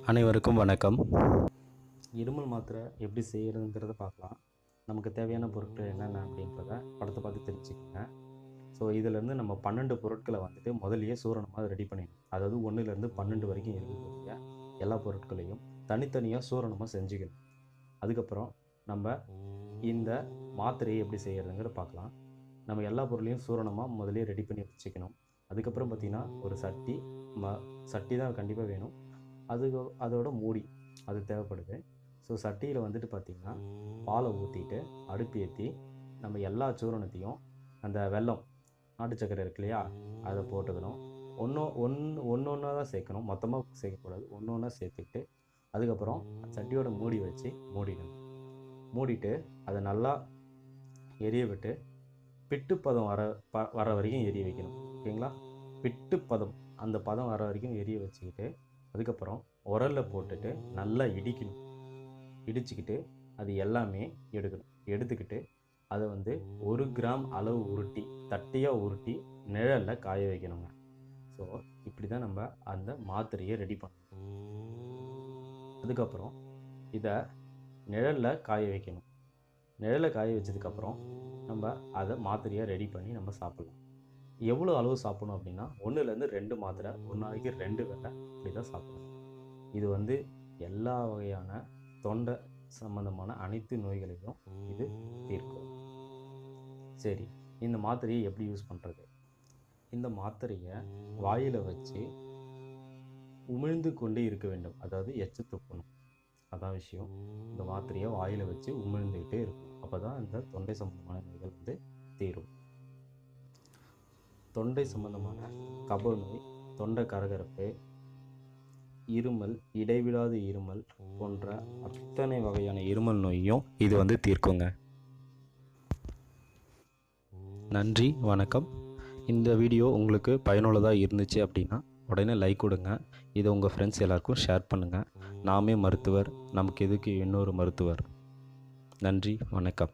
அனைவருக்கும் வணக்கம். இருமல் மாத்திரை எப்படி செய்கிறதுங்கிறத பார்க்கலாம். நமக்கு தேவையான பொருட்கள் என்னென்ன அப்படின்றத படத்தை பார்த்து தெரிஞ்சுக்கோங்க. ஸோ இதிலேருந்து நம்ம 12 பொருட்களை வந்துட்டு முதலியே சூரணமாக ரெடி பண்ணிடணும். அதாவது 1லேருந்து 12 வரைக்கும் இருக்கக்கூடிய எல்லா பொருட்களையும் தனித்தனியாக சூரணமாக செஞ்சுக்கணும். அதுக்கப்புறம் நம்ம இந்த மாத்திரையை எப்படி செய்கிறதுங்கிற பார்க்கலாம். நம்ம எல்லா பொருளையும் சூரணமாக முதலே ரெடி பண்ணி வச்சுக்கணும். அதுக்கப்புறம் பார்த்திங்கன்னா ஒரு சட்டி தான் கண்டிப்பாக வேணும். அதோட மூடி அது தேவைப்படுது. ஸோ சட்டியில் வந்துட்டு பார்த்திங்கன்னா பாலை ஊற்றிட்டு அடுப்பு ஏற்றி நம்ம எல்லா சூரணத்தையும் அந்த வெல்லம் நாட்டு சக்கரை இருக்கு இல்லையா, அதை போட்டுக்கணும். ஒன்றா தான் சேர்க்கணும், மொத்தமாக சேர்க்கக்கூடாது. ஒன்றா சேர்த்துக்கிட்டு அதுக்கப்புறம் சட்டியோட மூடி வச்சு மூடிடணும். மூடிட்டு அதை நல்லா எரிய விட்டு பிட்டு பதம் வர வரைக்கும் எரிய வைக்கணும். ஓகேங்களா? பிட்டு பதம், அந்த பதம் வர வரைக்கும் எரிய வச்சுக்கிட்டு அதுக்கப்புறம் உரலில் போட்டுட்டு நல்லா இடிச்சுக்கிட்டு அது எல்லாமே எடுத்துக்கிட்டு அதை 1 கிராம் அளவு உருட்டி தட்டியாக உருட்டி நிழலில் காய வைக்கணுங்க. ஸோ இப்படி தான் நம்ம அந்த மாத்திரையை ரெடி பண்ணணும். அதுக்கப்புறம் இதை நிழலில் காய வைக்கணும். நிழலில் காய வச்சதுக்கப்புறம் நம்ம அதை மாத்திரையை ரெடி பண்ணி நம்ம சாப்பிட்லாம். எவ்வளோ அளவு சாப்பிடணும் அப்படின்னா 1லேருந்து 2 மாத்திரை, ஒரு நாளைக்கு 2 வேளை இப்படி தான் சாப்பிடணும். இது எல்லா வகையான தொண்டை சம்பந்தமான அனைத்து நோய்களையும் இது தீர்க்கும். சரி, இந்த மாத்திரையை எப்படி யூஸ் பண்ணுறது? இந்த மாத்திரையை வாயில் வச்சு உமிழ்ந்து கொண்டே இருக்க வேண்டும். அதாவது எச்சு துப்பணும், அதான் விஷயம். இந்த மாத்திரையை வாயில் வச்சு உமிழ்ந்துக்கிட்டே இருக்கும். அப்போ தான் இந்த தொண்டை சம்பந்தமான நோய்கள் தீரும். தொண்டை சம்பந்தமான கப நோய், தொண்டை கரகரப்பு, இருமல், இடைவிடாத இருமல் போன்ற அத்தனை வகையான இருமல் நோயையும் இது தீர்க்குங்க. நன்றி, வணக்கம். இந்த வீடியோ உங்களுக்கு பயனுள்ளதாக இருந்துச்சு அப்படின்னா உடனே லைக் கொடுங்க. இதை உங்கள் ஃப்ரெண்ட்ஸ் எல்லாருக்கும் ஷேர் பண்ணுங்கள். நாமே மருத்துவர், நமக்கு எதுக்கு இன்னொரு மருத்துவர். நன்றி, வணக்கம்.